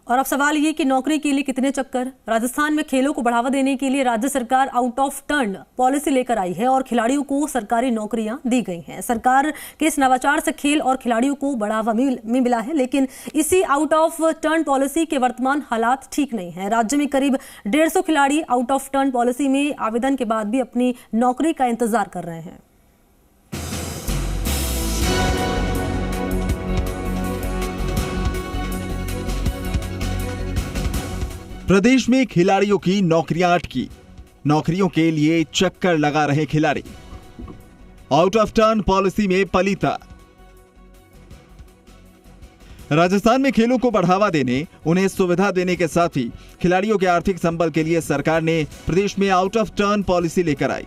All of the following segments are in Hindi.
और अब सवाल ये कि नौकरी के लिए कितने चक्कर। राजस्थान में खेलों को बढ़ावा देने के लिए राज्य सरकार आउट ऑफ टर्न पॉलिसी लेकर आई है और खिलाड़ियों को सरकारी नौकरियां दी गई हैं। सरकार के इस नवाचार से खेल और खिलाड़ियों को बढ़ावा मिला है, लेकिन इसी आउट ऑफ टर्न पॉलिसी के वर्तमान हालात ठीक नहीं है। राज्य में करीब 150 खिलाड़ी आउट ऑफ टर्न पॉलिसी में आवेदन के बाद भी अपनी नौकरी का इंतजार कर रहे हैं। प्रदेश में खिलाड़ियों की नौकरियां अटकी, नौकरियों के लिए चक्कर लगा रहे खिलाड़ी। आउट ऑफ टर्न पॉलिसी में पलीता। राजस्थान में खेलों को बढ़ावा देने, उन्हें सुविधा देने के साथ ही खिलाड़ियों के आर्थिक संबल के लिए सरकार ने प्रदेश में आउट ऑफ टर्न पॉलिसी लेकर आई,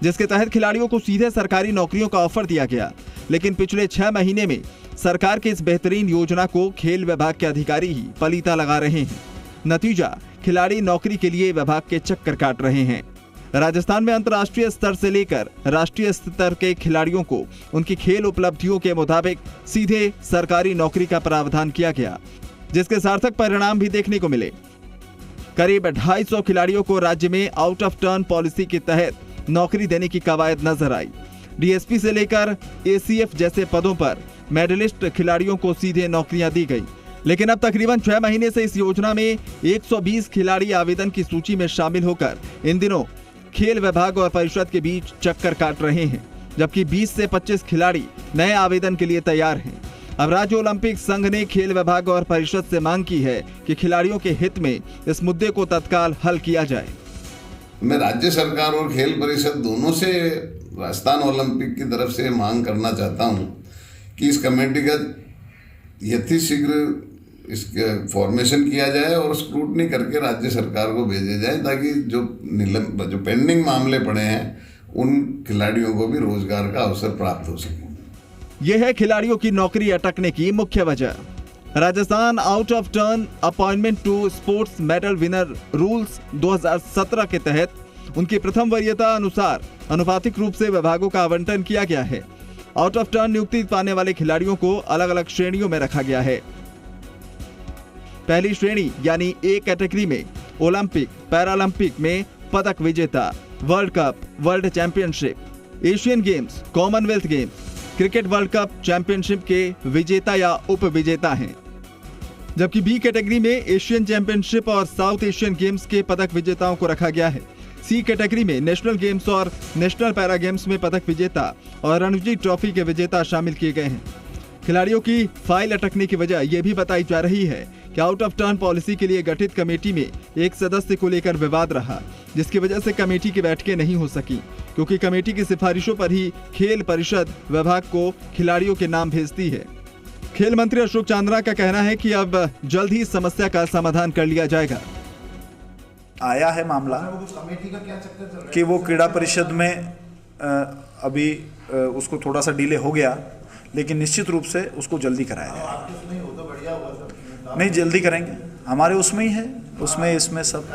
जिसके तहत खिलाड़ियों को सीधे सरकारी नौकरियों का ऑफर दिया गया। लेकिन पिछले 6 महीने में सरकार की इस बेहतरीन योजना को खेल विभाग के अधिकारी ही पलीता लगा रहे हैं। नतीजा, खिलाड़ी नौकरी के लिए विभाग के चक्कर काट रहे हैं। राजस्थान में अंतर्राष्ट्रीय स्तर से लेकर राष्ट्रीय स्तर के खिलाड़ियों को उनकी खेल उपलब्धियों के मुताबिक सीधे सरकारी नौकरी का प्रावधान किया गया, जिसके सार्थक परिणाम भी देखने को मिले। करीब 250 खिलाड़ियों को राज्य में आउट ऑफ टर्न पॉलिसी के तहत नौकरी देने की कवायद नजर आई। डीएसपी से लेकर एसीएफ जैसे पदों पर मेडलिस्ट खिलाड़ियों को सीधे नौकरियां दी गई। लेकिन अब तकरीबन 6 महीने से इस योजना में 120 खिलाड़ी आवेदन की सूची में शामिल होकर इन दिनों खेल विभाग और परिषद के बीच चक्कर काट रहे हैं, जबकि 20 से 25 खिलाड़ी नए आवेदन के लिए तैयार हैं। अब राज्य ओलंपिक संघ ने खेल विभाग और परिषद से मांग की है कि खिलाड़ियों के हित में इस मुद्दे को तत्काल हल किया जाए। मैं राज्य सरकार और खेल परिषद दोनों से राजस्थान ओलंपिक की तरफ से मांग करना चाहता हूं कि इस कमेटी का यथाशीघ्र इसका फॉर्मेशन किया जाए और स्क्रूटनी करके राज्य सरकार को भेजे जाए, ताकि जो पेंडिंग मामले पड़े हैं उन खिलाड़ियों को भी रोजगार का अवसर प्राप्त हो सके। यह है खिलाड़ियों की नौकरी अटकने की मुख्य वजह। Rajasthan out of turn appointment to sports medal winner rules 2017 के तहत उनकी प्रथम वरीयता अनुसार अनुपातिक रूप से विभागों का आवंटन किया गया है। आउट ऑफ टर्न नियुक्ति पाने वाले खिलाड़ियों को अलग अलग श्रेणियों में रखा गया है। पहली श्रेणी यानी ए कैटेगरी में ओलंपिक, पैरालंपिक में पदक विजेता, world cup, world championship, Asian games, Commonwealth games, cricket world cup championship के विजेता या उप विजेता हैं। जबकि बी कैटेगरी में एशियन चैंपियनशिप और साउथ एशियन गेम्स के पदक विजेताओं को रखा गया है। सी कैटेगरी में नेशनल गेम्स और नेशनल पैरा गेम्स में पदक विजेता और रणजी ट्रॉफी के विजेता शामिल किए गए हैं। खिलाड़ियों की फाइल अटकने की वजह यह भी बताई जा रही है कि आउट ऑफ टर्न पॉलिसी के लिए गठित कमेटी में एक सदस्य को लेकर विवाद रहा, जिसकी वजह से कमेटी की बैठकें नहीं हो सकी, क्योंकि कमेटी की सिफारिशों पर ही खेल परिषद विभाग को खिलाड़ियों के नाम भेजती है। खेल मंत्री अशोक चांद्रा का कहना है कि अब जल्द ही समस्या का समाधान कर लिया जाएगा। आया है मामला कि वो क्रीड़ा परिषद में अभी उसको थोड़ा सा डिले हो गया, लेकिन निश्चित रूप से उसको जल्दी कराया जाए। नहीं, जल्दी करेंगे, हमारे उसमें ही है, उसमें इसमें सब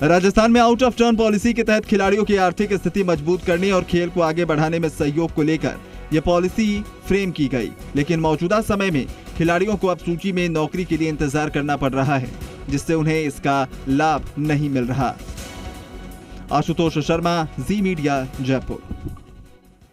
राजस्थान में आउट ऑफ टर्न पॉलिसी के तहत खिलाड़ियों की आर्थिक स्थिति मजबूत करने और खेल को आगे बढ़ाने में सहयोग को लेकर यह पॉलिसी फ्रेम की गई। लेकिन मौजूदा समय में खिलाड़ियों को अब सूची में नौकरी के लिए इंतजार करना पड़ रहा है, जिससे उन्हें इसका लाभ नहीं मिल रहा। आशुतोष शर्मा, जी मीडिया, जयपुर।